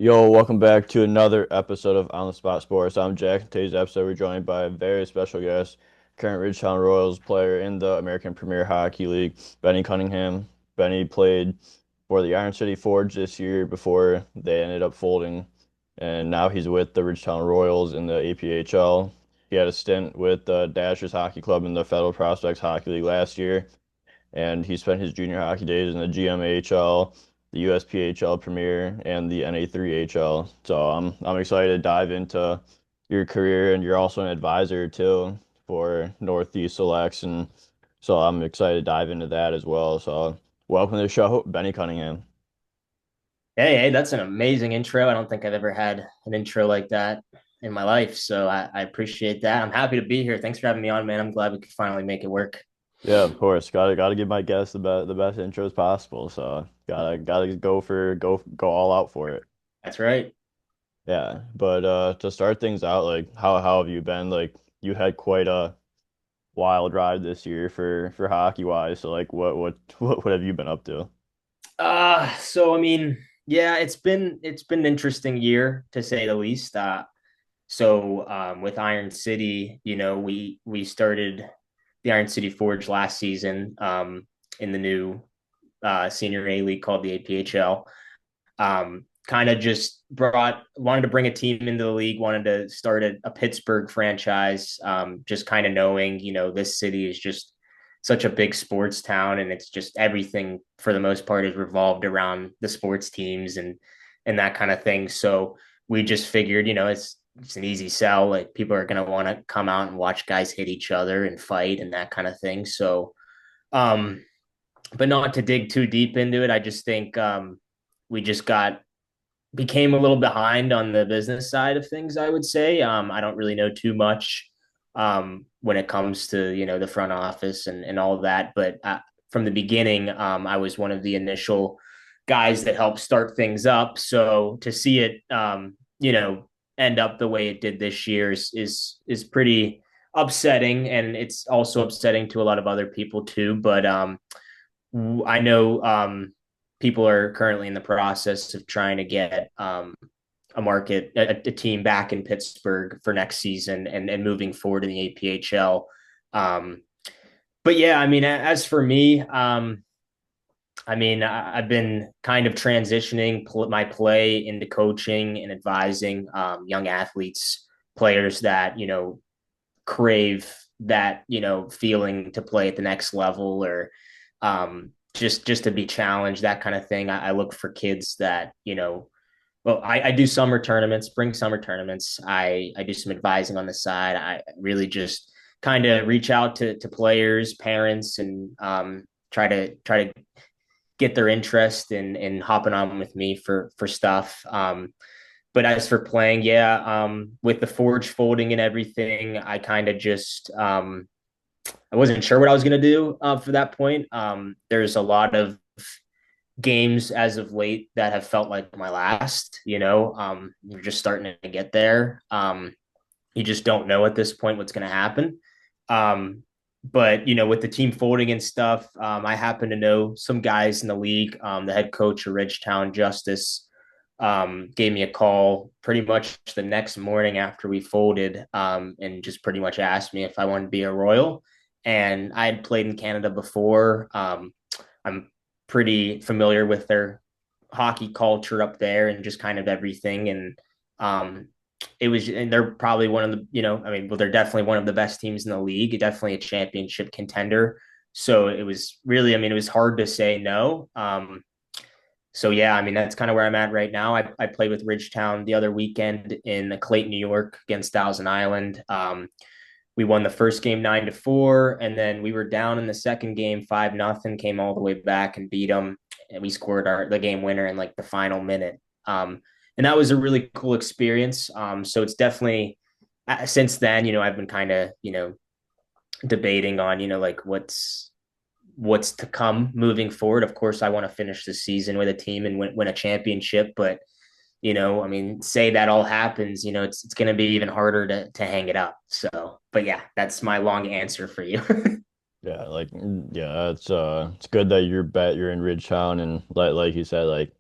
Yo, welcome back to another episode of On the Spot Sports. I'm Jack. In today's episode, we're joined by a very special guest, current Ridgetown Royals player in the American Premier Hockey League, Benny Cunningham. Benny played for the Iron City Forge this year before they ended up folding, and now he's with the Ridgetown Royals in the APHL. He had a stint with the Dashers Hockey Club in the Federal Prospects Hockey League last year, and he spent his junior hockey days in the GMAHL, the USPHL Premier, and the NA3HL. So I'm excited to dive into your career, and you're also an advisor too for Northeast Selects, and so I'm excited to dive into that as well. So welcome to the show, Benny Cunningham. Hey, that's an amazing intro. I don't think I've ever had an intro like that in my life. So I appreciate that. I'm happy to be here. Thanks for having me on, man. I'm glad we could finally make it work. Yeah, of course. Gotta give my guests the best intros possible. So gotta go all out for it. That's right. Yeah, but to start things out, like how have you been? Like you had quite a wild ride this year for hockey wise. So like what have you been up to? So I mean, yeah, it's been an interesting year to say the least. With Iron City, we started the Iron City Forge last season in the new senior A league called the APHL. Kind of just wanted to bring a team into the league, wanted to start a Pittsburgh franchise. Just kind of knowing, this city is just such a big sports town, and it's just everything for the most part is revolved around the sports teams and that kind of thing. So we just figured, it's an easy sell. Like people are gonna want to come out and watch guys hit each other and fight and that kind of thing. Um, but not to dig too deep into it, I just think we just got became a little behind on the business side of things, I would say. I don't really know too much when it comes to, the front office and all of that. But from the beginning, I was one of the initial guys that helped start things up. So to see it, end up the way it did this year is pretty upsetting. And it's also upsetting to a lot of other people too. But I know people are currently in the process of trying to get a team back in Pittsburgh for next season and moving forward in the APHL. Um, but yeah, I mean, as for me, I've been kind of transitioning my play into coaching and advising young athletes, players that, crave that, feeling to play at the next level or just to be challenged, that kind of thing. I look for kids that, well, I do summer tournaments, spring summer tournaments. I do some advising on the side. I really just kind of reach out to players, parents, and try to get their interest in hopping on with me for stuff. But as for playing, yeah, with the Forge folding and everything, I kind of just I wasn't sure what I was gonna do for that point. There's a lot of games as of late that have felt like my last. You're just starting to get there. You just don't know at this point what's going to happen. Um, but with the team folding and stuff, I happen to know some guys in the league. The head coach of Ridgetown, Justice, gave me a call pretty much the next morning after we folded, and just pretty much asked me if I wanted to be a Royal. And I had played in Canada before. I'm pretty familiar with their hockey culture up there and just kind of everything. And and they're probably one of the, well, they're definitely one of the best teams in the league, definitely a championship contender. So it was really, it was hard to say no. So yeah, that's kind of where I'm at right now. I played with Ridgetown the other weekend in Clayton, New York against Thousand Island. We won the first game 9-4, and then we were down in the second game 5-0. Came all the way back and beat them, and we scored the game winner in like the final minute. And that was a really cool experience. So it's definitely since then, I've been kind of debating on like what's to come moving forward. Of course, I want to finish the season with a team and win a championship, but say that all happens, it's going to be even harder to hang it up. So, but yeah, that's my long answer for you. Yeah, yeah, it's good that you're in Ridgetown, and like you said, like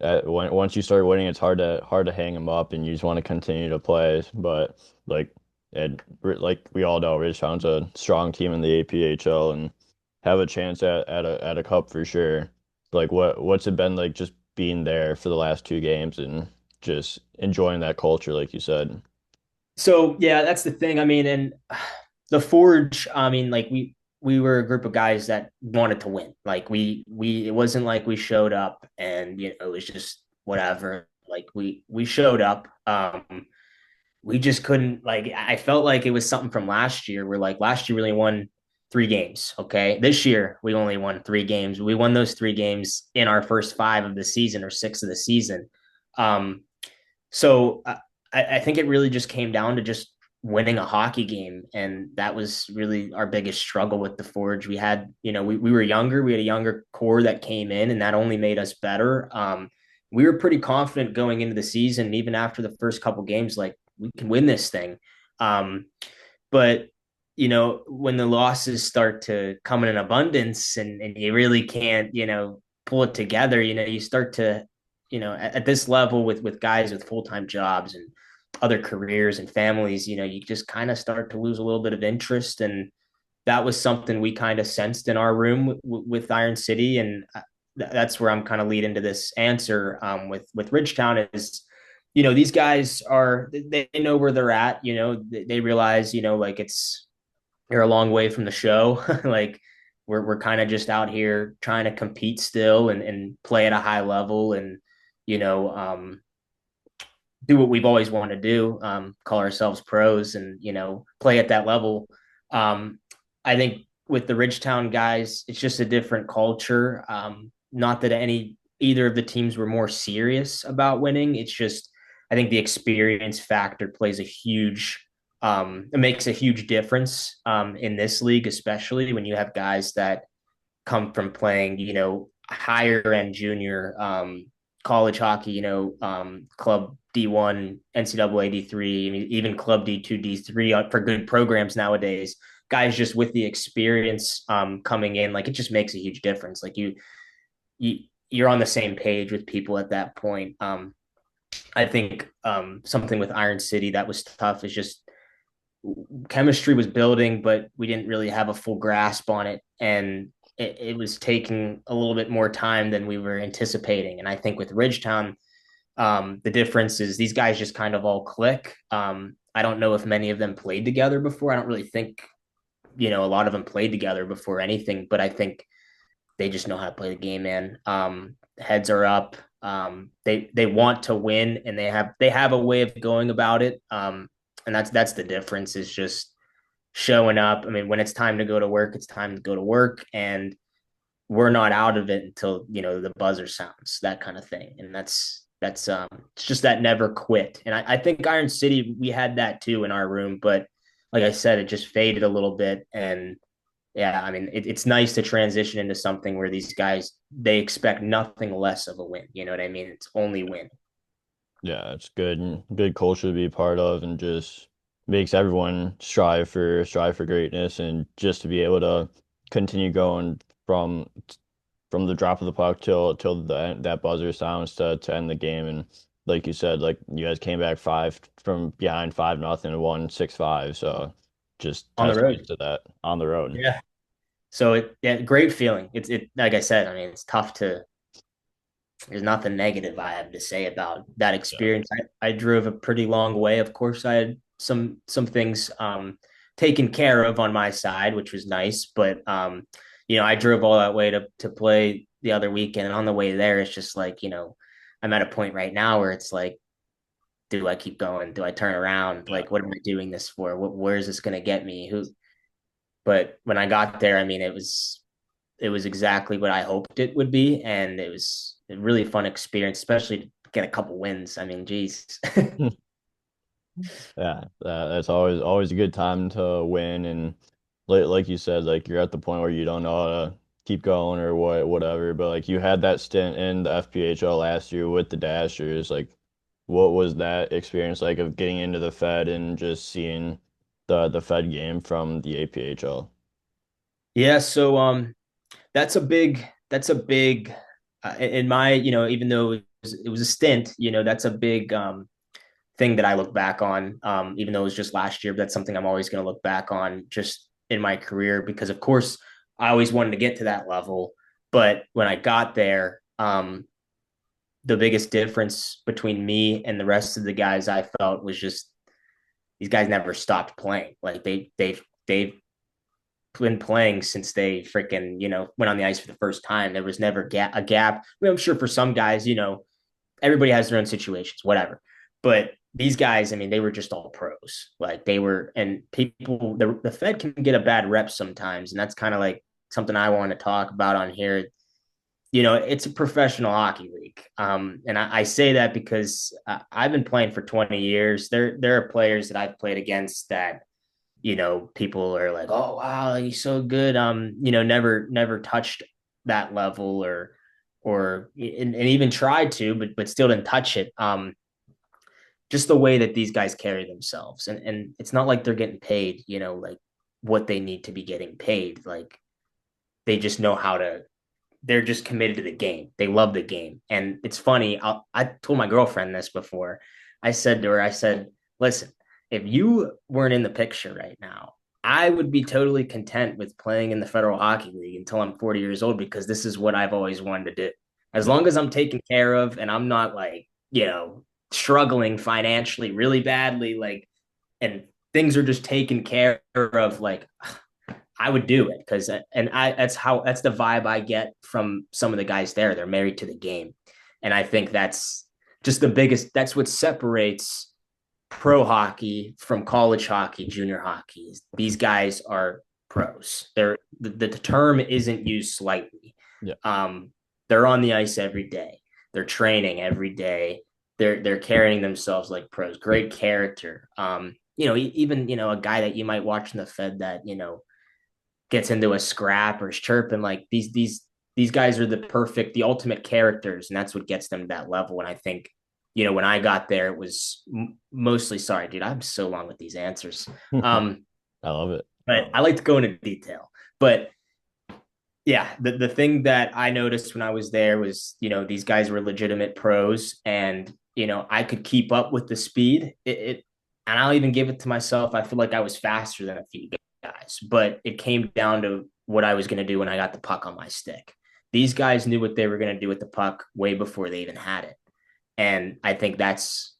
once you start winning, it's hard to hang them up, and you just want to continue to play. But like like we all know, Ridgetown's a strong team in the APHL and have a chance at a cup for sure. Like what's it been like just being there for the last two games and just enjoying that culture, like you said? So yeah, that's the thing. I mean, and the Forge, I mean, like we were a group of guys that wanted to win. Like we it wasn't like we showed up and it was just whatever. Like we showed up. We just couldn't like I felt like it was something from last year where like last year we only won 3 games. Okay. This year we only won 3 games. We won those 3 games in our first 5 of the season or 6 of the season. Um, so I think it really just came down to just winning a hockey game. And that was really our biggest struggle with the Forge. We had, we were younger, we had a younger core that came in, and that only made us better. We were pretty confident going into the season, even after the first couple games, like we can win this thing. Um, but when the losses start to come in abundance and you really can't, pull it together, you start to, at this level with guys with full-time jobs and other careers and families, you just kind of start to lose a little bit of interest. And that was something we kind of sensed in our room with Iron City. And that's where I'm kind of leading to this answer with Ridgetown is, these guys they know where they're at, they realize, like they're a long way from the show. Like we're kind of just out here trying to compete still and play at a high level and, you know, um, do what we've always wanted to do, call ourselves pros and, play at that level. I think with the Ridgetown guys, it's just a different culture. Not that either of the teams were more serious about winning. It's just, I think the experience factor plays it makes a huge difference in this league, especially when you have guys that come from playing, higher end junior college hockey, club D1, NCAA D3, I mean, even club D2, D3 for good programs nowadays. Guys just with the experience coming in, like it just makes a huge difference. Like you're on the same page with people at that point. I think something with Iron City that was tough is just chemistry was building, but we didn't really have a full grasp on it. And it was taking a little bit more time than we were anticipating. And I think with Ridgetown, the difference is these guys just kind of all click. I don't know if many of them played together before. I don't really think, a lot of them played together before anything, but I think they just know how to play the game, man. Heads are up. They want to win, and they have a way of going about it. And that's the difference. Is just showing up. I mean, when it's time to go to work, it's time to go to work, and we're not out of it until the buzzer sounds, that kind of thing. And that's it's just that never quit. And I think Iron City we had that too in our room, but like I said, it just faded a little bit. And yeah, I mean, it's nice to transition into something where these guys they expect nothing less of a win. You know what I mean? It's only win. Yeah, it's good and good culture to be a part of, and just makes everyone strive for greatness, and just to be able to continue going from the drop of the puck till that buzzer sounds to end the game. And like you said, like you guys came back five from behind 5-0 and won 6-5. So just On the testament road. to that on the road. Yeah. So great feeling. It like I said, I mean, it's tough to there's nothing negative I have to say about that Yeah. experience. I drove a pretty long way. Of course, I had some things taken care of on my side, which was nice. But I drove all that way to play the other weekend, and on the way there, it's just like I'm at a point right now where it's like, do I keep going? Do I turn around? Yeah. Like, what am I doing this for? Where is this going to get me? Who? But when I got there, I mean, it was exactly what I hoped it would be, and it was a really fun experience, especially to get a couple wins. I mean, geez. Yeah, that's always a good time to win. And like you said, like you're at the point where you don't know how to keep going or whatever. But like you had that stint in the FPHL last year with the Dashers. Like, what was that experience like of getting into the Fed and just seeing the Fed game from the APHL? Yeah, so that's a big in my, even though was a stint. That's a big thing that I look back on. Even though it was just last year, but that's something I'm always going to look back on just in my career because, of course, I always wanted to get to that level. But when I got there, the biggest difference between me and the rest of the guys I felt was just these guys never stopped playing. Like they've been playing since they freaking went on the ice for the first time. There was never a gap. I mean, I'm sure for some guys, everybody has their own situations, whatever. But these guys, I mean, they were just all pros. Like they were, and people, the Fed can get a bad rep sometimes, and that's kind of like something I want to talk about on here. It's a professional hockey league. And I say that because I've been playing for 20 years. There are players that I've played against that, people are like, oh, wow, he's so good. Never touched that level and even tried to, but still didn't touch it. Just the way that these guys carry themselves. And it's not like they're getting paid, like what they need to be getting paid. Like they just know how to they're just committed to the game. They love the game. And it's funny. I told my girlfriend this before. I said to her, I said, listen, if you weren't in the picture right now, I would be totally content with playing in the Federal Hockey League until I'm 40 years old because this is what I've always wanted to do. As Yeah. long as I'm taken care of and I'm not like, struggling financially really badly, like, and things are just taken care of, like, I would do it because that's the vibe I get from some of the guys there. They're married to the game. And I think that's just that's what separates pro hockey from college hockey, junior hockey. These guys are pros. The term isn't used slightly. Yeah. Um, they're on the ice every day. They're training every day. They're carrying themselves like pros. Great character. Even a guy that you might watch in the Fed that gets into a scrap or is chirping, like these guys are the ultimate characters, and that's what gets them to that level. And I think when I got there, it was mostly, sorry dude, I'm so long with these answers. um I love it. but I like to go into detail. But yeah, the thing that I noticed when I was there was, these guys were legitimate pros, and I could keep up with the speed. And I'll even give it to myself. I feel like I was faster than a few guys, but it came down to what I was going to do when I got the puck on my stick. These guys knew what they were going to do with the puck way before they even had it, and I think that's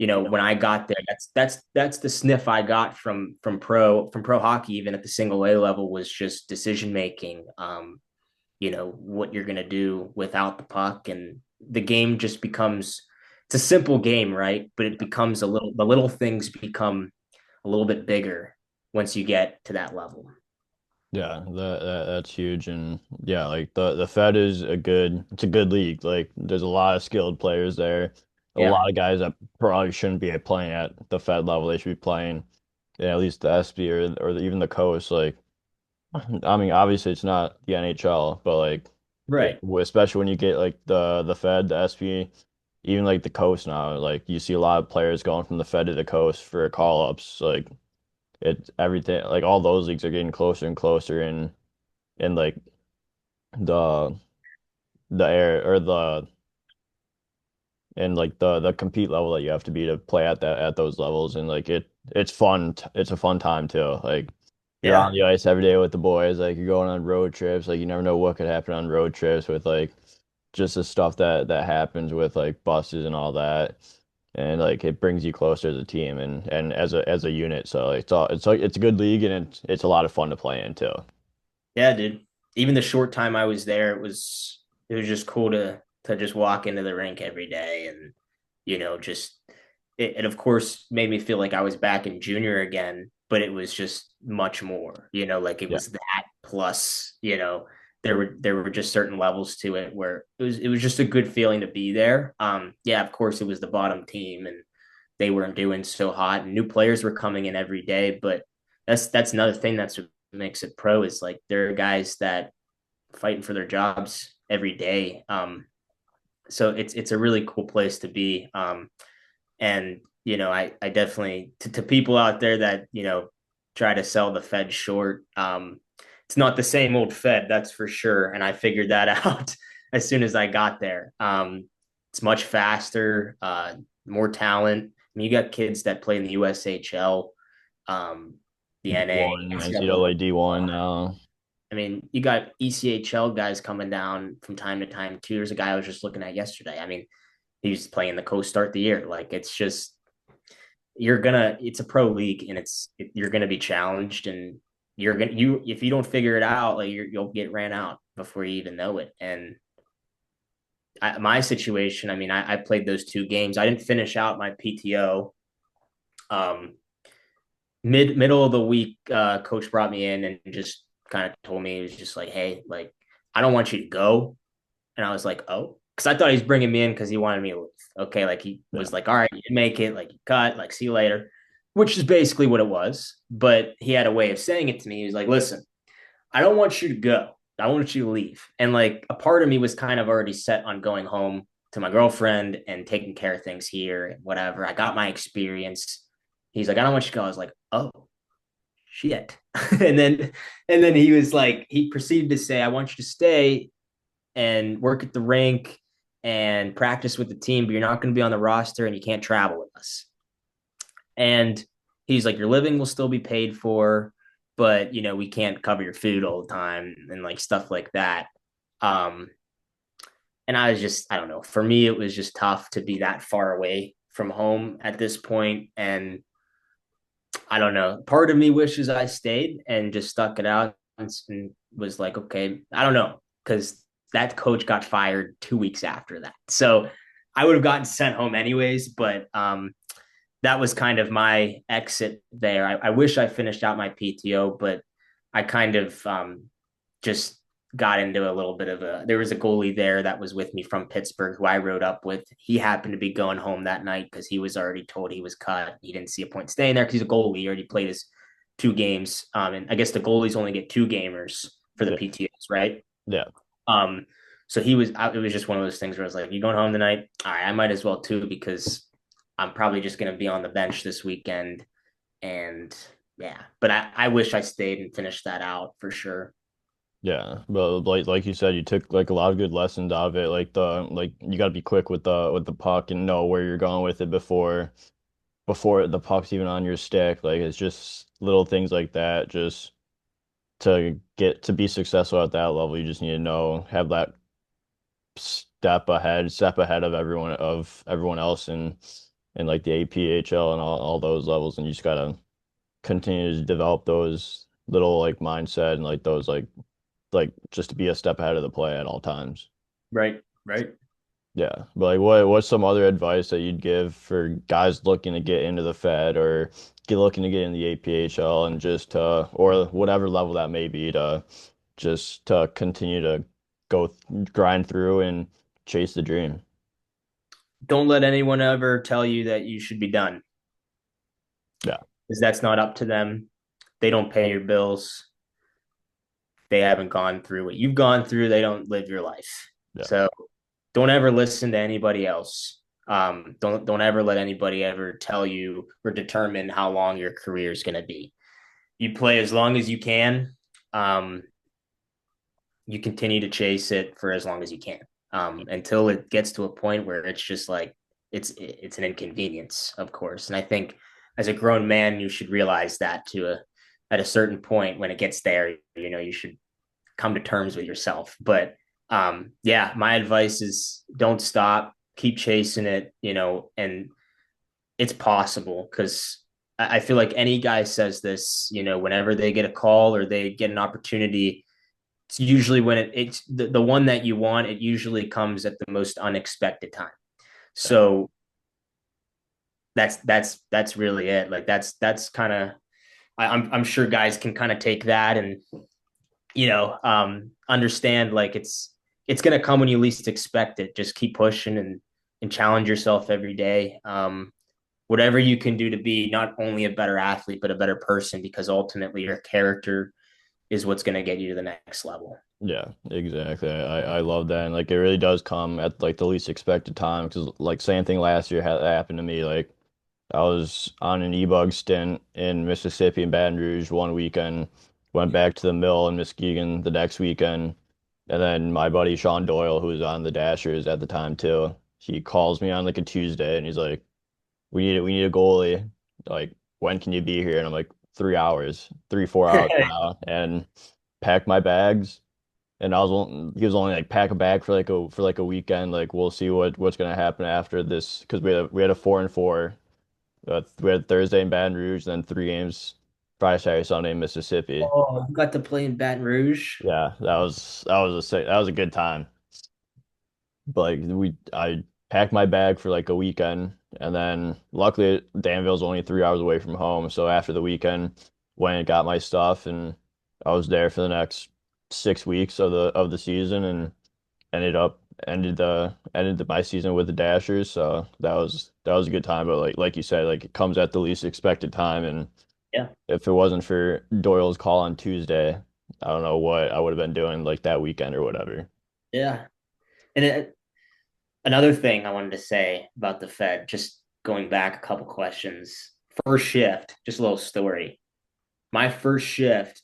when I got there, that's the sniff I got from pro hockey, even at the single A level, was just decision making. What you're gonna do without the puck, and the game just becomes, it's a simple game, right? But it becomes the little things become a little bit bigger once you get to that level. Yeah, that's huge, and yeah, like the Fed is it's a good league. Like there's a lot of skilled players there, a Yeah. lot of guys that probably shouldn't be playing at the Fed level. They should be playing, yeah, at least the SB even the coast. Like, I mean, obviously it's not the NHL, but like, Right. especially when you get like the Fed, the SB, even like the coast now, like you see a lot of players going from the Fed to the coast for call ups. Like it's everything, like all those leagues are getting closer and closer, and like the the air or the and like the compete level that you have to be to play at those levels, and like it's fun. It's a fun time too. Like you're on Yeah. the ice every day with the boys. Like you're going on road trips. Like you never know what could happen on road trips with like just the stuff that happens with like buses and all that. And like it brings you closer as a team and as a unit. So like, it's a good league, and it's a lot of fun to play in too. Yeah, dude. Even the short time I was there, it was just cool to just walk into the rink every day, and just it of course made me feel like I was back in junior again, but it was just much more, like it Yeah. was that plus, there were just certain levels to it where it was just a good feeling to be there. Yeah, of course it was the bottom team, and they weren't doing so hot, and new players were coming in every day, but that's another thing that's what makes it pro, is like there are guys that fighting for their jobs every day. So it's a really cool place to be. And I definitely, to people out there that try to sell the Fed short. It's not the same old Fed, that's for sure, and I figured that out as soon as I got there. It's much faster, more talent. I mean, you got kids that play in the USHL, um, the NA, D1, NCAA. NCAA D1. I mean, you got ECHL guys coming down from time to time too. There's a guy I was just looking at yesterday. I mean, he was playing the coast start the year. Like it's just it's a pro league and you're gonna be challenged and you're gonna you if you don't figure it out, like you'll get ran out before you even know it. And my situation, I mean, I played those 2 games. I didn't finish out my PTO. Um, middle of the week, coach brought me in and just kind of told me, he was just like, hey, like I don't want you to go. And I was like, oh, because I thought he was bringing me in because he wanted me to leave. Okay, like he Yeah, was like, all right, you make it, like you cut, like see you later, which is basically what it was. But he had a way of saying it to me. He was like, listen, I don't want you to go. I want you to leave. And like a part of me was kind of already set on going home to my girlfriend and taking care of things here and whatever. I got my experience. He's like, I don't want you to go. I was like, oh shit. And then he was like, he proceeded to say, I want you to stay and work at the rink and practice with the team, but you're not going to be on the roster and you can't travel with us. And he's like, your living will still be paid for, but we can't cover your food all the time and like stuff like that. Um, and I was just, I don't know. For me, it was just tough to be that far away from home at this point. And I don't know. Part of me wishes I stayed and just stuck it out and was like, okay, I don't know, because that coach got fired 2 weeks after that. So I would have gotten sent home anyways. But that was kind of my exit there. I wish I finished out my PTO, but I kind of just got into a little bit of there was a goalie there that was with me from Pittsburgh who I rode up with. He happened to be going home that night because he was already told he was cut. He didn't see a point staying there because he's a goalie. He already played his 2 games. And I guess the goalies only get 2 gamers for the yeah, PTOs, right? yeah, Um, so it was just one of those things where I was like, you going home tonight? All right, I might as well too, because I'm probably just going to be on the bench this weekend. And yeah, but I wish I stayed and finished that out for sure. yeah. But like you said, you took like a lot of good lessons out of it. Like you got to be quick with the puck and know where you're going with it before the puck's even on your stick. Like it's just little things like that. Just to get to be successful at that level, you just need to know have that step ahead of everyone else in like the APHL and all those levels, and you just gotta continue to develop those little like mindset and like those like just to be a step ahead of the play at all times. Right, right. Yeah, but like what's some other advice that you'd give for guys looking to get into the Fed or looking to get in the APHL and just or whatever level that may be to just to continue to go grind through and chase the dream. Don't let anyone ever tell you that you should be done, Yeah, because that's not up to them. They don't pay your bills. They haven't gone through what you've gone through. They don't live your life. yeah, So don't ever listen to anybody else. Don't ever let anybody ever tell you or determine how long your career is going to be. You play as long as you can. Um, you continue to chase it for as long as you can, until it gets to a point where it's just like it's an inconvenience, of course. And I think as a grown man, you should realize that at a certain point when it gets there, you should come to terms with yourself. But yeah, my advice is don't stop, keep chasing it, and it's possible, because I feel like any guy says this, whenever they get a call or they get an opportunity, it's usually when it's the one that you want, it usually comes at the most unexpected time. yeah, So that's really it. Like that's kind of, I'm sure guys can kind of take that and understand, like it's gonna come when you least expect it. Just keep pushing and challenge yourself every day. Whatever you can do to be not only a better athlete but a better person, because ultimately your character is what's going to get you to the next level. yeah, exactly. I love that, and like it really does come at like the least expected time because like same thing last year had happened to me. Like I was on an e-bug stint in Mississippi and Baton Rouge one weekend, went back to the mill in Muskegon the next weekend, and then my buddy Sean Doyle, who was on the Dashers at the time too. he calls me on like a Tuesday and he's like, we need a goalie. Like, when can you be here? And I'm like, 3 hours, 4 hours from now, and pack my bags. And he was only like pack a bag for like a weekend. Like, we'll see what's gonna happen after this because we had a 4-4. We had Thursday in Baton Rouge, then 3 games Friday, Saturday, Sunday in Mississippi. Oh, you got to play in Baton Rouge. Yeah, that was a good time. But like I packed my bag for like a weekend, and then luckily Danville's only 3 hours away from home. So after the weekend, went and got my stuff, and I was there for the next 6 weeks of the season, and ended up my season with the Dashers. So that was a good time. But like you said, like it comes at the least expected time, and Yeah, if it wasn't for Doyle's call on Tuesday, I don't know what I would have been doing like that weekend or whatever. yeah. And another thing I wanted to say about the Fed, just going back a couple questions. First shift, just a little story. My first shift,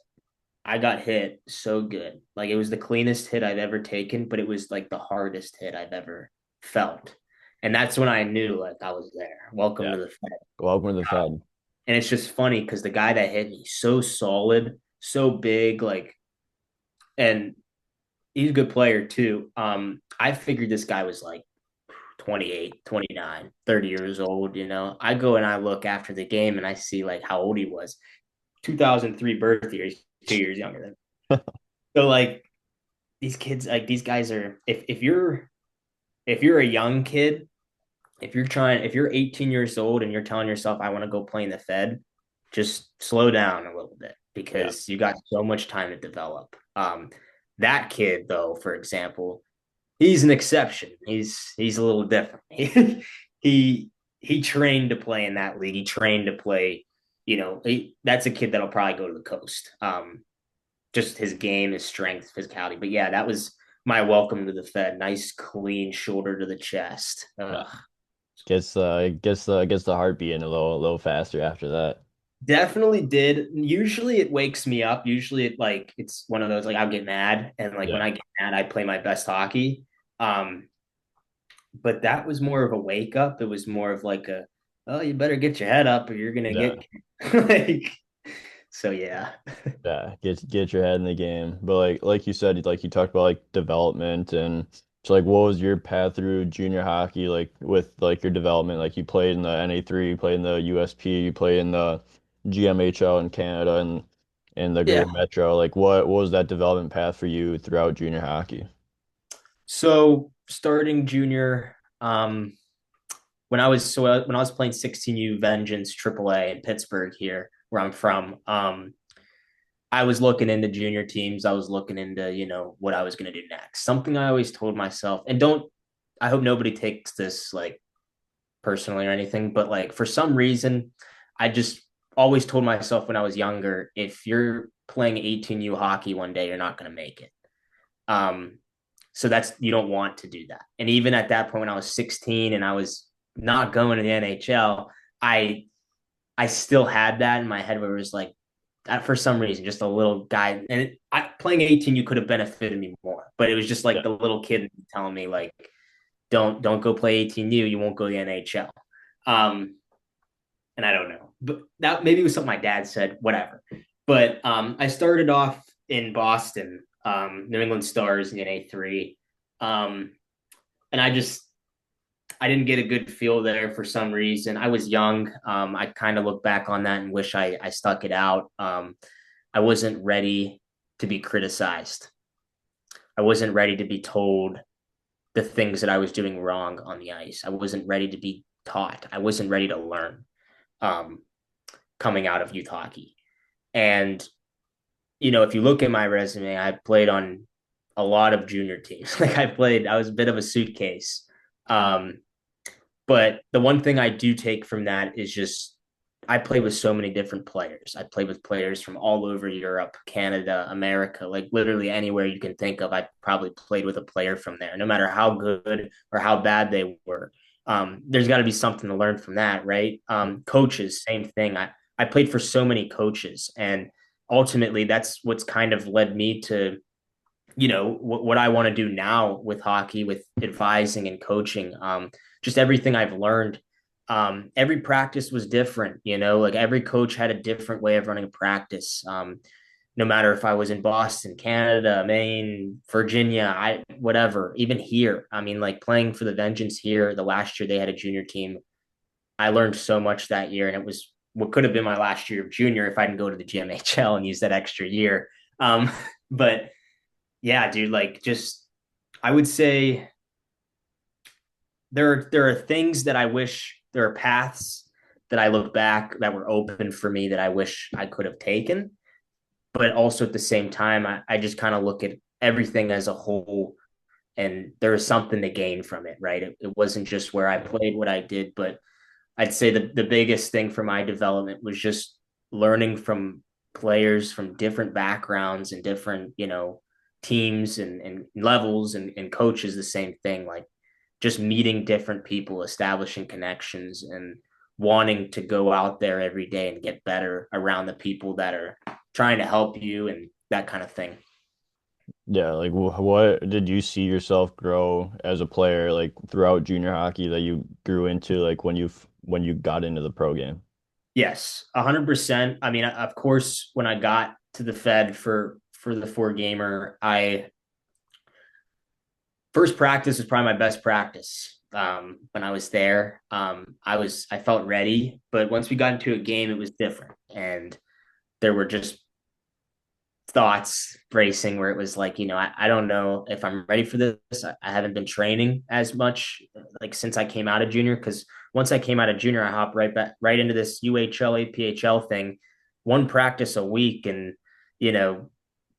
I got hit so good. Like it was the cleanest hit I've ever taken, but it was like the hardest hit I've ever felt. And that's when I knew like I was there. Welcome Yeah. to the Fed. Welcome to the Fed. And it's just funny because the guy that hit me, so solid, so big, like, and he's a good player too. I figured this guy was like 28, 29, 30 years old, you know. I go and I look after the game and I see like how old he was. 2003 birth year, he's 2 years younger than me. So like these kids, like these guys are if you're a young kid, if you're 18 years old and you're telling yourself I want to go play in the Fed, just slow down a little bit Yeah. because you got so much time to develop. That kid though, for example, he's an exception. He's a little different. he he trained to play in that league. He trained to play. That's a kid that'll probably go to the coast. Just his game, his strength, physicality. But yeah, that was my welcome to the Fed. Nice, clean shoulder to the chest. Yeah. Gets the heart beating a little faster after that. Definitely did. Usually it wakes me up. Usually it's one of those like I'll get mad and like when Yeah. I get mad I play my best hockey. Um, but that was more of a wake up. It was more of like a, oh, you better get your head up or you're gonna Yeah. get like. So yeah, Yeah. Get your head in the game. But like you said, like you talked about like development, and so like what was your path through junior hockey like with like your development? Like you played in the NA3, you played in the USP, you played in the GMHL in Canada and in the yeah. Greater Metro. Like what was that development path for you throughout junior hockey? So starting junior, when I was playing 16U Vengeance AAA in Pittsburgh here, where I'm from, I was looking into junior teams. I was looking into, what I was going to do next. Something I always told myself, and I hope nobody takes this like personally or anything, but like for some reason, I just always told myself when I was younger, if you're playing 18U hockey one day, you're not going to make it. Um, so you don't want to do that. And even at that point, when I was 16 and I was not going to the NHL, I I still had that in my head where it was like, for some reason, just a little guy. And playing 18, you could have benefited me more, but it was just like Yeah. the little kid telling me like, don't go play 18U, you won't go to the NHL. Um, and I don't know, but that maybe was something my dad said, whatever. But I started off in Boston, New England Stars in A3. Um, and I didn't get a good feel there for some reason. I was young. I kind of look back on that and wish I stuck it out. I wasn't ready to be criticized. I wasn't ready to be told the things that I was doing wrong on the ice. I wasn't ready to be taught. I wasn't ready to learn um, coming out of youth hockey. And, if you look at my resume, I played on a lot of junior teams. I was a bit of a suitcase. Um, But the one thing I do take from that is just I play with so many different players. I play with players from all over Europe, Canada, America, like literally anywhere you can think of. I probably played with a player from there, no matter how good or how bad they were. There's got to be something to learn from that, right? Coaches, same thing. I played for so many coaches, and ultimately, that's what's kind of led me to what I want to do now with hockey, with advising and coaching. Just everything I've learned. Every practice was different. Like every coach had a different way of running a practice. No matter if I was in Boston, Canada, Maine, Virginia, I whatever, even here. I mean, like playing for the Vengeance here, the last year they had a junior team. I learned so much that year, and it was what could have been my last year of junior if I didn't go to the GMHL and use that extra year. But yeah, dude, like just I would say there are things that I wish there are paths that I look back that were open for me that I wish I could have taken. But also at the same time, I just kind of look at everything as a whole and there was something to gain from it, right? It wasn't just where I played what I did, but I'd say the biggest thing for my development was just learning from players from different backgrounds and different, teams and levels and coaches, the same thing. Like just meeting different people, establishing connections and wanting to go out there every day and get better around the people that are trying to help you and that kind of thing. Yeah, like what did you see yourself grow as a player like throughout junior hockey that you grew into like when you got into the pro game? Yes, 100%. I mean, of course, when I got to the Fed for the four gamer, I first practice was probably my best practice. When I was there, I felt ready, but once we got into a game, it was different, and there were just thoughts racing where it was like, I don't know if I'm ready for this. I haven't been training as much like since I came out of junior because once I came out of junior, I hopped right back right into this UHL, APHL thing, one practice a week and, you know,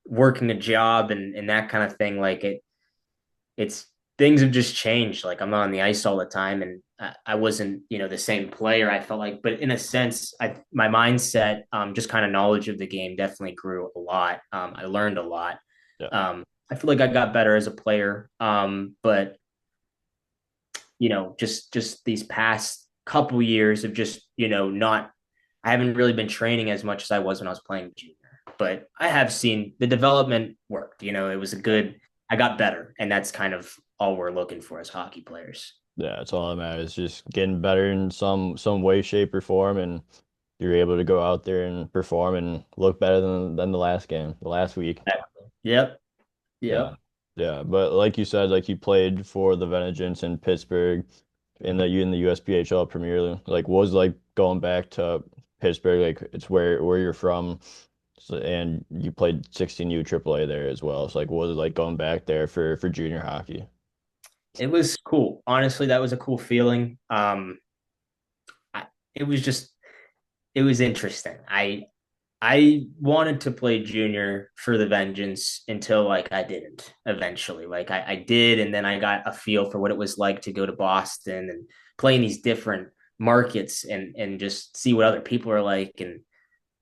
working a job and that kind of thing. Like it's things have just changed. Like I'm not on the ice all the time, and I wasn't, the same player. I felt like, but in a sense, my mindset, just kind of knowledge of the game, definitely grew a lot. I learned a lot. Yeah. I feel like I got better as a player, but just these past couple years of just not. I haven't really been training as much as I was when I was playing junior, but I have seen the development worked. It was a good. I got better, and that's kind of all we're looking for as hockey players. Yeah, it's all that matters. Just getting better in some way, shape, or form, and you're able to go out there and perform and look better than the last game, the last week. Yep. Yeah. Yep. Yeah. But like you said, like you played for the Vengeance in Pittsburgh in the USPHL Premier League. Like what was it like going back to Pittsburgh? Like it's where you're from. So, and you played 16U AAA there as well. So like what was it like going back there for junior hockey? It was cool. Honestly, that was a cool feeling. It was just it was interesting. I wanted to play junior for the Vengeance until like I didn't eventually. Like I did, and then I got a feel for what it was like to go to Boston and play in these different markets and just see what other people are like. And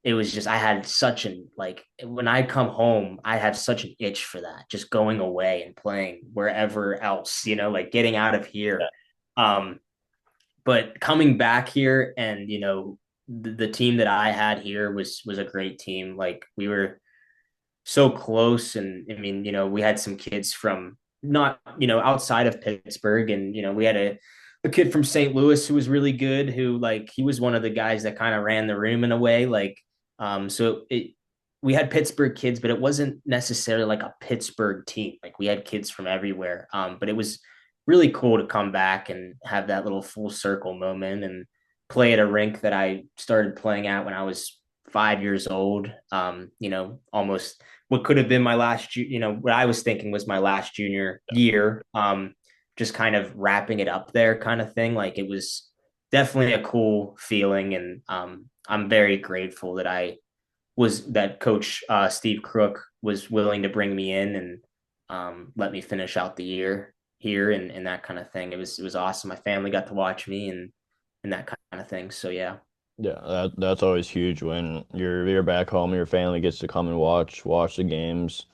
it was just I had such an like when I come home, I have such an itch for that, just going away and playing wherever else, like getting out of here. Um, but coming back here and the team that I had here was a great team. Like we were so close, and I mean, we had some kids from not outside of Pittsburgh, and we had a kid from St. Louis who was really good. Who like he was one of the guys that kind of ran the room in a way. Like, so we had Pittsburgh kids, but it wasn't necessarily like a Pittsburgh team. Like we had kids from everywhere. But it was really cool to come back and have that little full circle moment and play at a rink that I started playing at when I was 5 years old. Almost what could have been my last, what I was thinking was my last junior year. Just kind of wrapping it up there, kind of thing. Like it was definitely a cool feeling, and I'm very grateful that Coach Steve Crook was willing to bring me in and let me finish out the year here and that kind of thing. It was awesome. My family got to watch me and that kind of thing. So yeah. Yeah, that's always huge when you're back home, your family gets to come and watch the games,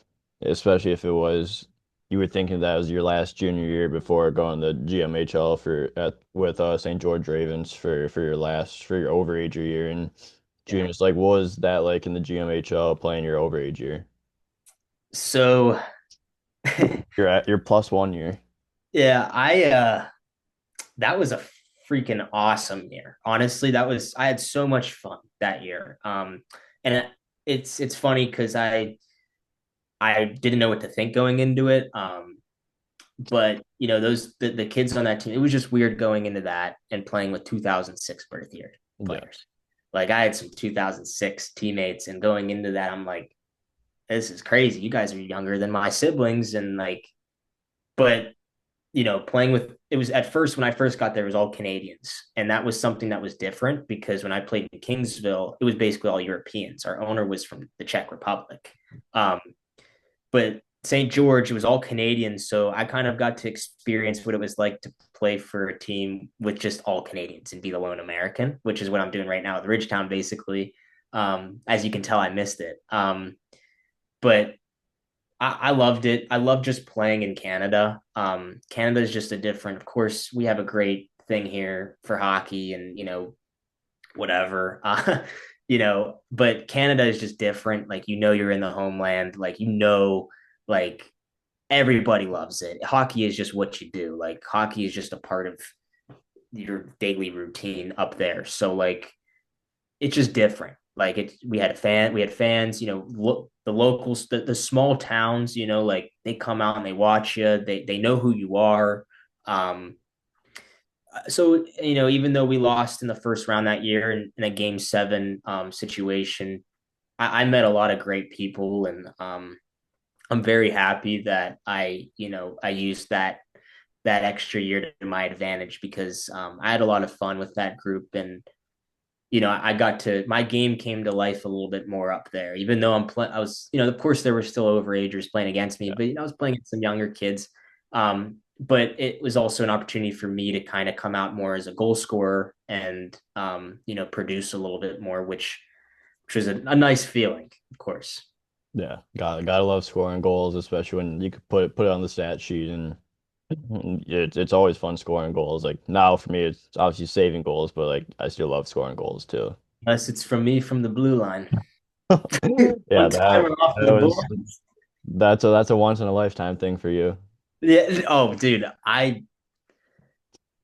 especially if it was you were thinking that was your last junior year before going to GMHL for at with St. George Ravens for your last for your overager year in Yeah. juniors. Like, what was that like in the GMHL playing your overage year? So You're plus 1 year. Yeah, I that was a freaking awesome year. Honestly, that was I had so much fun that year. And it's funny because I didn't know what to think going into it. But you know, the kids on that team, it was just weird going into that and playing with 2006 birth year Yeah. players. Like I had some 2006 teammates, and going into that, I'm like, this is crazy. You guys are younger than my siblings, and like, but you know, playing with it was at first when I first got there, it was all Canadians. And that was something that was different because when I played in Kingsville, it was basically all Europeans. Our owner was from the Czech Republic. Um, but St. George, it was all Canadians. So I kind of got to experience what it was like to play for a team with just all Canadians and be the lone American, which is what I'm doing right now with Ridgetown, basically. As you can tell, I missed it. But I loved it. I love just playing in Canada. Canada is just a different. Of course, we have a great thing here for hockey, and you know whatever. But Canada is just different. Like you know, you're in the homeland. Like you know, like everybody loves it. Hockey is just what you do. Like hockey is just a part of your daily routine up there. So like it's just different. Like we had fans, you know, the locals, the small towns, you know, like they come out and they watch you. They know who you are. Um, so you know, even though we lost in the first round that year in a game seven situation, I met a lot of great people, and I'm very happy that I used that extra year to my advantage because I had a lot of fun with that group, and you know, I got to my game came to life a little bit more up there. Even though I was, you know, of course there were still overagers playing against me, Yeah. but you know, I was playing against some younger kids. But it was also an opportunity for me to kind of come out more as a goal scorer and you know, produce a little bit more, which was a nice feeling, of course. Yeah. Gotta love scoring goals, especially when you could put it on the stat sheet and it's always fun scoring goals. Like now for me it's obviously saving goals, but like I still love scoring goals too. Unless it's from me from the blue line. Yeah, One that timer off that the was boards. that's a once in a lifetime thing for you. Yeah. Oh, dude. I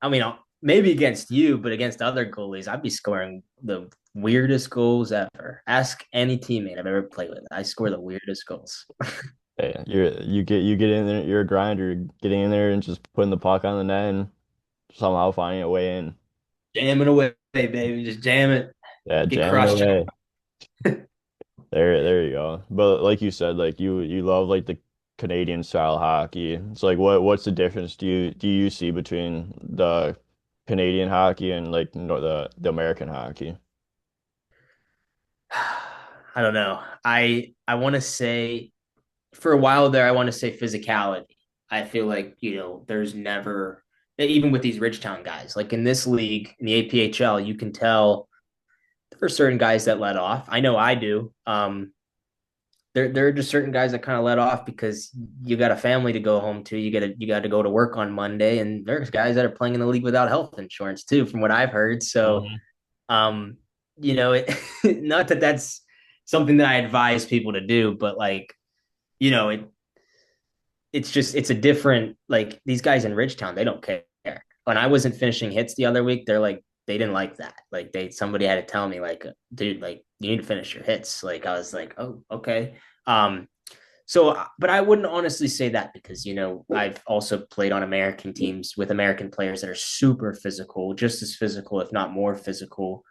mean, maybe against you, but against other goalies, I'd be scoring the weirdest goals ever. Ask any teammate I've ever played with. I score the weirdest goals. Hey, you get in there, you're a grinder, getting in there and just putting the puck on the net and somehow finding a way in. Jam it away, baby. Just jam it. Yeah, Get jamming crushed. away. There you go. But like you said, like you love like the Canadian style hockey. It's like what's the difference do you see between the Canadian hockey and like the American hockey? I don't know. I want to say for a while there, I want to say physicality. I feel like you know, there's never even with these Ridgetown guys, like in this league in the APHL, you can tell there are certain guys that let off. I know I do. There are just certain guys that kind of let off because you got a family to go home to. You got to go to work on Monday, and there's guys that are playing in the league without health insurance too, from what I've heard. So, Mhm. um, you know, not that that's something that I advise people to do, but like, you know, it's just it's a different like these guys in Ridgetown, they don't care. When I wasn't finishing hits the other week, they're like they didn't like that. Like somebody had to tell me like, dude, like you need to finish your hits. Like I was like, oh, okay. Um, but I wouldn't honestly say that because, you know, I've also played on American teams with American players that are super physical, just as physical, if not more physical.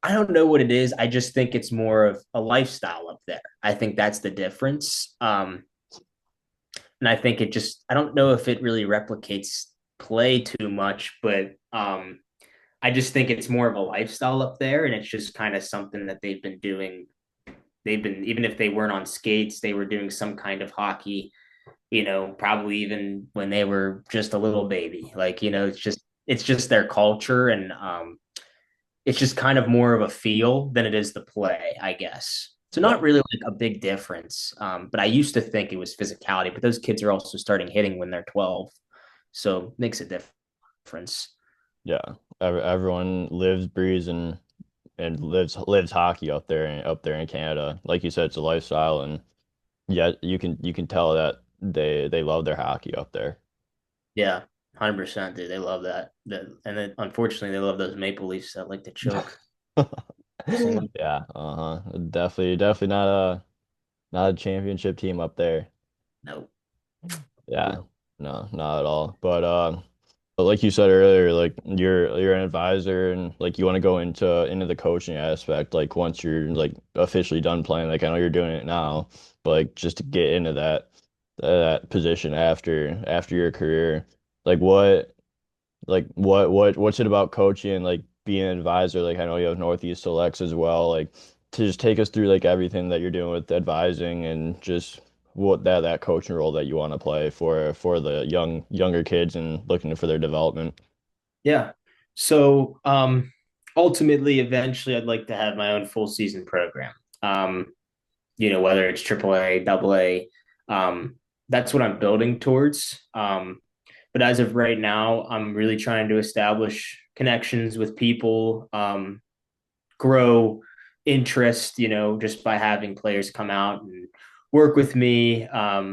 I don't know what it is. I just think it's more of a lifestyle up there. I think that's the difference. And I think it just, I don't know if it really replicates play too much, but I just think it's more of a lifestyle up there. And it's just kind of something that they've been doing. They've been, even if they weren't on skates, they were doing some kind of hockey, you know, probably even when they were just a little baby. Like, you know, it's just their culture, and it's just kind of more of a feel than it is the play, I guess. So Yeah. not really like a big difference. But I used to think it was physicality, but those kids are also starting hitting when they're 12. So it makes a difference. Yeah. Everyone lives, breathes and lives hockey up there in Canada. Like you said, it's a lifestyle and yeah, you can tell that they love their hockey up there. Yeah, 100%, dude. They love that. And then unfortunately, they love those Maple Leafs that like to choke. Single. Yeah, uh-huh. Definitely not a championship team up there. No. Yeah, no, not at all. But like you said earlier, like you're an advisor and like you want to go into the coaching aspect, like once you're like officially done playing, like I know you're doing it now, but like just to get into that position after your career, like what's it about coaching, like being an advisor? Like I know you have Northeast Selects as well. Like to just take us through like everything that you're doing with advising and just what that coaching role that you want to play for the younger kids and looking for their development. Yeah. So ultimately, eventually, I'd like to have my own full season program. Um, whether it's AAA, AA, that's what I'm building towards. But as of right now, I'm really trying to establish connections with people, grow interest, just by having players come out and work with me,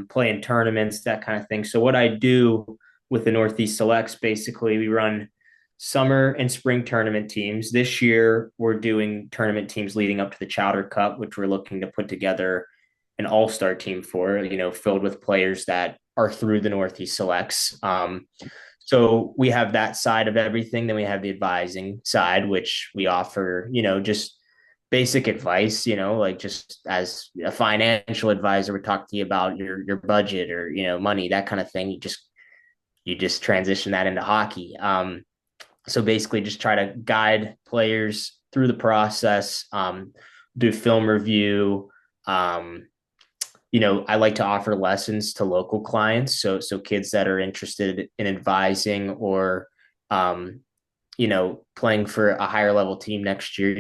play in tournaments, that kind of thing. So what I do with the Northeast Selects, basically, we run summer and spring tournament teams. This year, we're doing tournament teams leading up to the Chowder Cup, which we're looking to put together an all-star team for, filled with players that are through the Northeast Selects. So we have that side of everything. Then we have the advising side, which we offer, just basic advice, like just as a financial advisor would talk to you about your budget or, money, that kind of thing. You just transition that into hockey. So basically just try to guide players through the process, do film review, um, I like to offer lessons to local clients. So kids that are interested in advising or um, playing for a higher level team next year,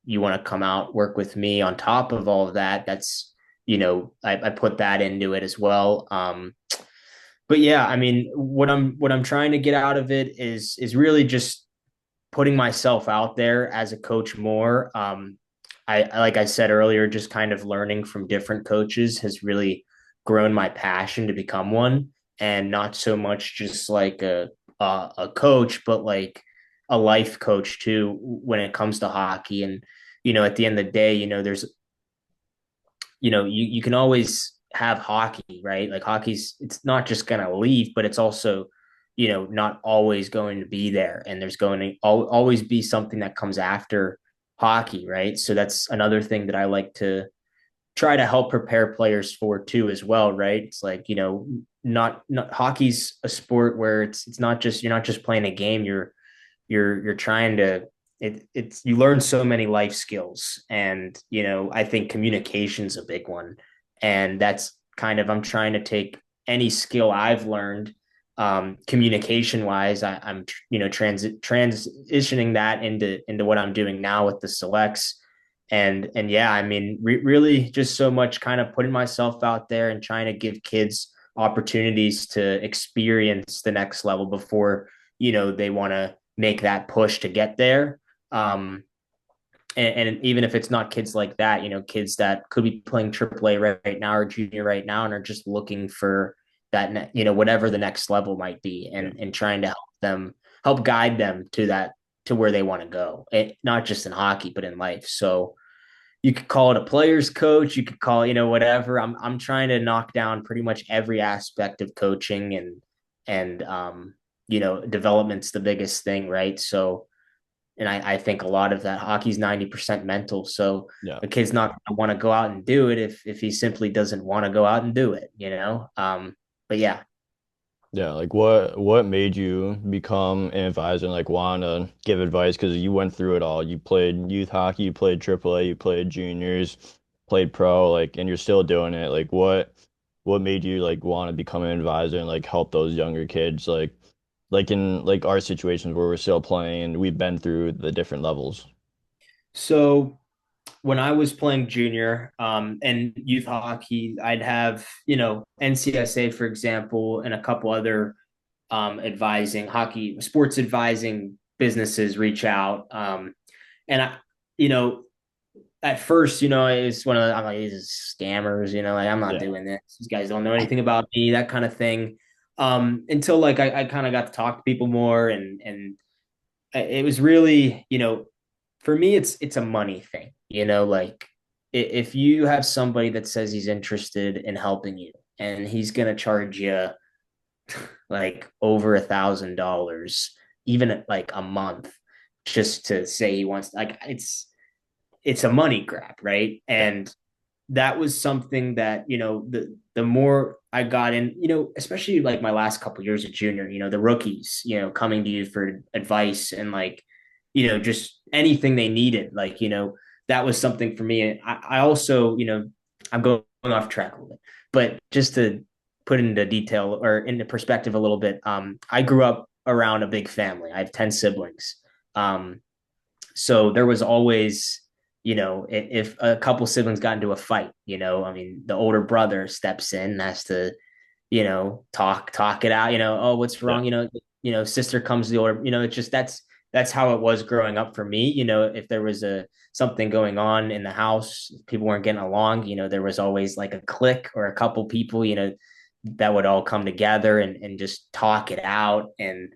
you want to come out, work with me on top of all of that. That's, I put that into it as well. But yeah, I mean, what I'm trying to get out of it is really just putting myself out there as a coach more. Like I said earlier, just kind of learning from different coaches has really grown my passion to become one, and not so much just like a coach, but like a life coach too when it comes to hockey. And at the end of the day, there's you can always have hockey, right? Like hockey's it's not just going to leave, but it's also not always going to be there, and there's going to always be something that comes after hockey, right? So that's another thing that I like to try to help prepare players for too as well, right? It's like, not hockey's a sport where it's not just, you're not just playing a game, you're trying to it's you learn so many life skills. And I think communication's a big one, and that's kind of, I'm trying to take any skill I've learned, communication wise, I'm transitioning that into what I'm doing now with the selects. And yeah, I mean, really just so much kind of putting myself out there and trying to give kids opportunities to experience the next level before they want to make that push to get there. Um, and even if it's not kids like that, kids that could be playing AAA right now or junior right now and are just looking for that, whatever the next level might be, Yeah. and trying to help guide them to that, to where they want to go, not just in hockey, but in life. So you could call it a player's coach, you could call it, whatever. I'm trying to knock down pretty much every aspect of coaching, and development's the biggest thing, right? So, and I think a lot of that, hockey's 90% mental. So Yeah. a kid's not going to want to go out and do it if he simply doesn't want to go out and do it. But yeah. Yeah, like what made you become an advisor and like want to give advice? Because you went through it all. You played youth hockey, you played AAA, you played juniors, played pro, like, and you're still doing it. Like, what made you like want to become an advisor and like help those younger kids, like in like our situations where we're still playing and we've been through the different levels. So when I was playing junior, and youth hockey, I'd have, NCSA, for example, and a couple other advising hockey, sports advising businesses reach out. And I, you know, at first, it's one of I'm like, these are scammers, like I'm not Yeah, doing this. These guys don't know anything about me, that kind of thing. Until like I kind of got to talk to people more, and it was really, for me, it's a money thing, like if you have somebody that says he's interested in helping you and he's gonna charge you like over $1,000, even like a month, just to say he wants, like it's a money grab, right? yeah, And that was something that, the more I got in, especially like my last couple of years of junior, the rookies, coming to you for advice and like, just anything they needed, like, that was something for me. I also, I'm going off track a little bit, but just to put into detail or into perspective a little bit, I grew up around a big family. I have 10 siblings. Um, so there was always, if a couple siblings got into a fight, I mean, the older brother steps in and has to, talk it out, oh, what's yeah, wrong? Sister comes to the older, it's just that's how it was growing up for me. If there was a something going on in the house, people weren't getting along, there was always like a clique or a couple people, that would all come together and just talk it out. And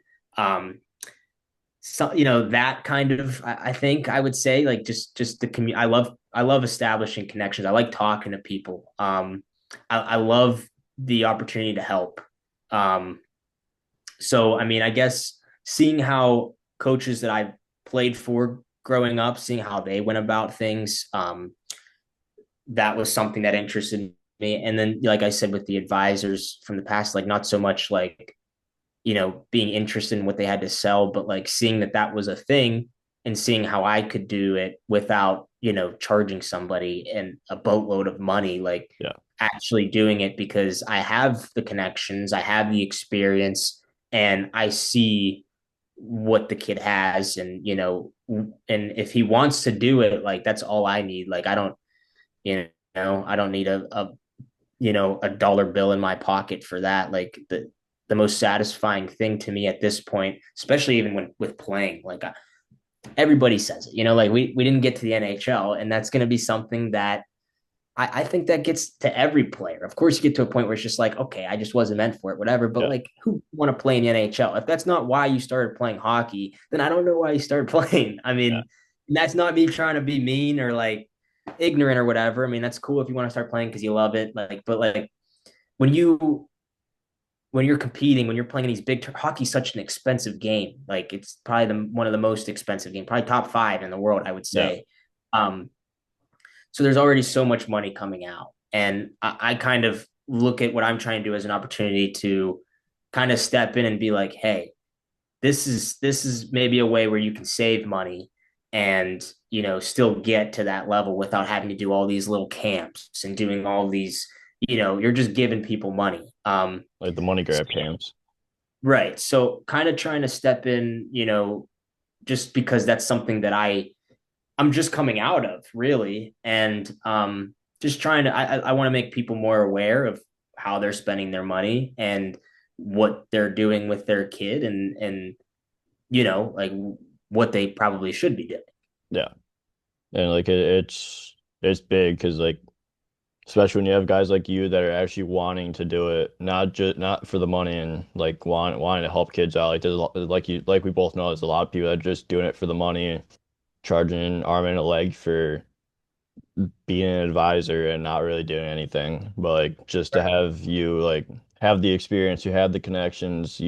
so that kind of, I think I would say, like, just the community. I love establishing connections. I like talking to people. I love the opportunity to help. um so I mean, I guess seeing how coaches that I played for growing up, seeing how they went about things, that was something that interested me. And then, like I said, with the advisors from the past, like not so much like, being interested in what they had to sell, but like seeing that that was a thing and seeing how I could do it without, charging somebody and a boatload of money, like yeah, actually doing it because I have the connections, I have the experience, and I see what the kid has. And, and if he wants to do it, like that's all I need. Like I don't need a dollar bill in my pocket for that. Like the most satisfying thing to me at this point, especially even when with playing, like everybody says it, like we didn't get to the NHL, and that's going to be something that I think that gets to every player. Of course, you get to a point where it's just like, okay, I just wasn't meant for it, whatever. But yeah, like, who want to play in the NHL? If that's not why you started playing hockey, then I don't know why you started playing. I yeah, mean, that's not me trying to be mean or like ignorant or whatever. I mean, that's cool if you want to start playing because you love it. Like, but like when you when you're competing, when you're playing in these hockey's such an expensive game. Like it's probably one of the most expensive games, probably top five in the world, I would yeah, say. Um, so there's already so much money coming out, and I kind of look at what I'm trying to do as an opportunity to kind of step in and be like, hey, this is maybe a way where you can save money and still get to that level without having to do all these little camps and doing all these, you're just giving people money. like the money grab camps. Right. So kind of trying to step in, just because that's something that I'm just coming out of, really. And just trying to I want to make people more aware of how they're spending their money and what they're doing with their kid, and like what they probably should be doing. Yeah, and like it's big because like especially when you have guys like you that are actually wanting to do it, not for the money and like wanting to help kids out. Like there's a lot, like we both know, there's a lot of people that are just doing it for the money, charging an arm and a leg for being an advisor and not really doing anything. But like just to Right. have you like have the experience, you have the connections,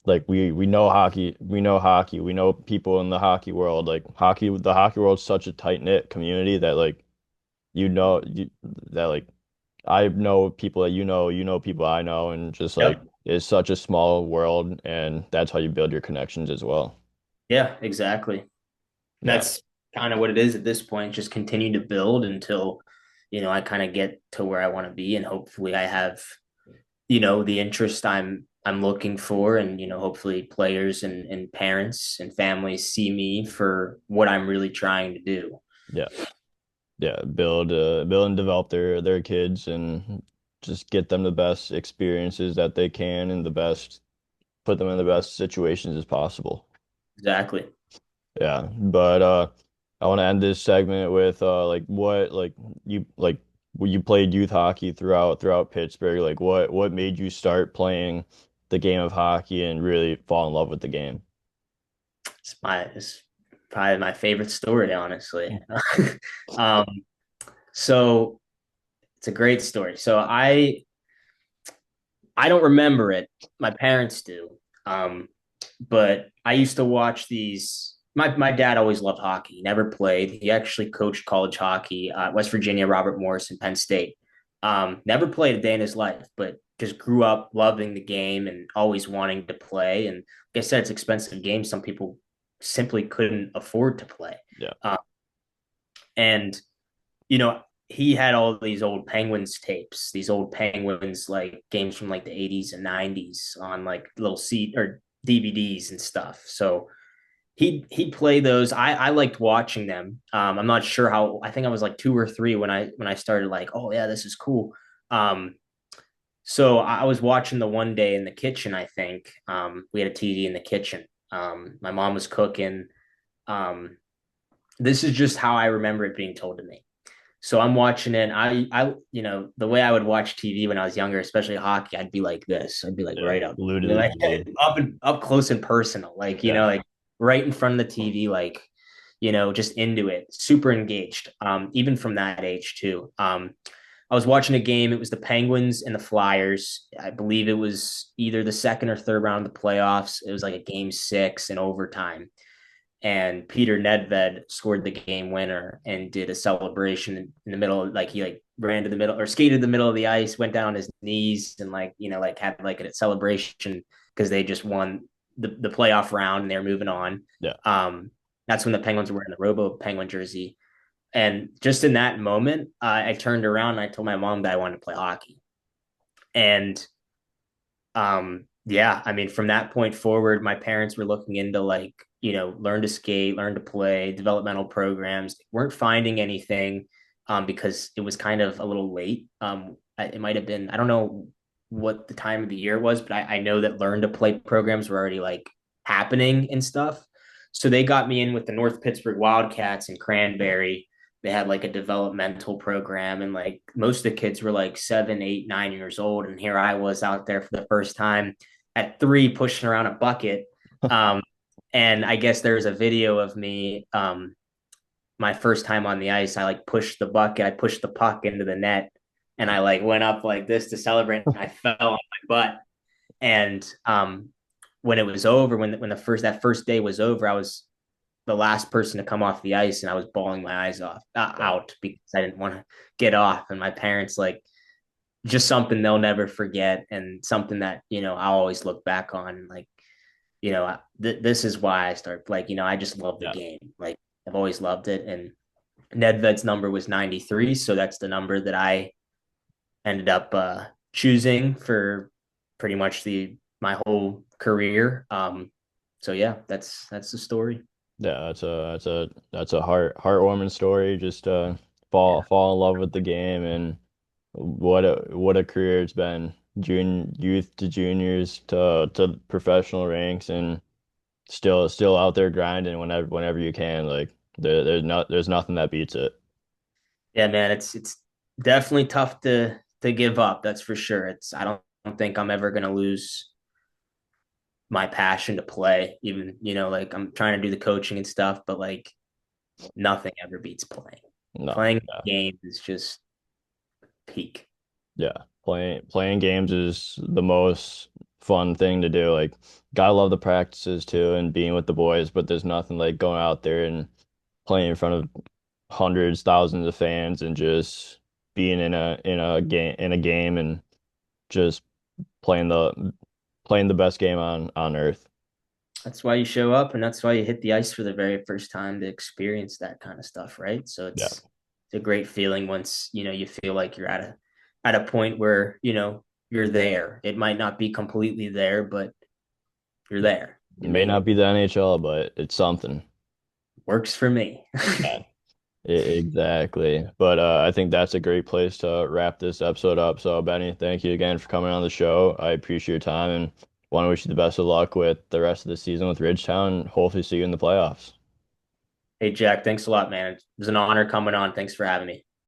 like we know hockey, we know people in the hockey world. Like the hockey world's such a tight-knit community that like that like I know people that you know people I know, and just like Yep. it's such a small world, and that's how you build your connections as well. Yeah, exactly. And Yeah, that's kind of what it is at this point. Just continue to build until, I kind of get to where I want to be, and hopefully I have, the interest I'm looking for, and hopefully players and parents and families see me for what I'm really trying to do. yeah, yeah. Build and develop their kids, and just get them the best experiences that they can, and put them in the best situations as possible. Exactly. Yeah, but I want to end this segment with like what you like when you played youth hockey throughout Pittsburgh, like what made you start playing the game of hockey and really fall in love with the game? It's probably my favorite story, honestly. um, so it's a great story. So I don't remember it. My parents do. Um, but I used to watch these. My dad always loved hockey. He never played. He actually coached college hockey, West Virginia, Robert Morris, and Penn State. Never played a day in his life, but just grew up loving the game and always wanting to play. And like I said, it's an expensive game. Some people simply couldn't afford to play. Yeah. Uh, and you know, he had all these old Penguins tapes, these old Penguins like games from like the 80s and 90s on like little C or DVDs and stuff. So he'd play those. I liked watching them. I'm not sure how. I think I was like 2 or 3 when I started like, oh yeah, this is cool. Um, so I was watching the one day in the kitchen. I think we had a TV in the kitchen. My mom was cooking. Um, this is just how I remember it being told to me. So I'm watching it. The way I would watch TV when I was younger, especially hockey, I'd be like this. I'd be like Yeah. right up, Glued to the like TV. up close and personal, like Yeah. like right in front of the TV, like just into it, super engaged. Even from that age too. I was watching a game. It was the Penguins and the Flyers. I believe it was either the second or third round of the playoffs. It was like a game 6 in overtime, and Peter Nedved scored the game winner and did a celebration in the middle. Like he like ran to the middle or skated the middle of the ice, went down on his knees and like had like a celebration because they just won the playoff round and they were moving on. Yeah. Um, that's when the Penguins were wearing the Robo Penguin jersey. And just in that moment, I turned around and I told my mom that I wanted to play hockey. And yeah, I mean, from that point forward, my parents were looking into like, learn to skate, learn to play, developmental programs. They weren't finding anything because it was kind of a little late. It might have been, I don't know what the time of the year was, but I know that learn to play programs were already like happening and stuff. So they got me in with the North Pittsburgh Wildcats and Cranberry. They had like a developmental program, and like most of the kids were like 7, 8, 9 years old. And here I was out there for the first time at 3 pushing around a bucket. Um, and I guess there's a video of me, my first time on the ice. I like pushed the bucket, I pushed the puck into the net, and I like went up like this to celebrate. And I fell on my butt. And when it was over, when that first day was over, I was the last person to come off the ice, and I was bawling my eyes off Yeah. out because I didn't want to get off. And my parents like just something they'll never forget, and something that I'll always look back on. Like this is why I start like I just love the Yeah. game. Like I've always loved it. And Nedved's number was 93, so that's the number that I ended up choosing for pretty much the my whole career. So yeah, that's the story. Yeah, that's a heartwarming story. Just Yeah. fall in love with the game and what a career it's been. Youth to juniors to professional ranks and still out there grinding whenever you can. Like there's nothing that beats it. Yeah, man, it's definitely tough to give up. That's for sure. I don't think I'm ever gonna lose my passion to play. Even like I'm trying to do the coaching and stuff, but like nothing ever beats playing. No. Playing Yeah. games is just peak. Yeah. Playing games is the most fun thing to do. Like gotta love the practices too and being with the boys, but there's nothing like going out there and playing in front of hundreds, thousands of fans and just being in a game and just playing the best game on earth. That's why you show up, and that's why you hit the ice for the very first time to experience that kind of stuff, right? So Yeah. it's a great feeling once you feel like you're at a point where you're there. It might not be completely there, but you're there. It You may made not it. be the NHL, but it's something. Works for me. Yeah. Exactly. But I think that's a great place to wrap this episode up. So, Benny, thank you again for coming on the show. I appreciate your time and want to wish you the best of luck with the rest of the season with Ridgetown. Hopefully, see you in the playoffs. Hey, Jack, thanks a lot, man. It was an honor coming on. Thanks for having me.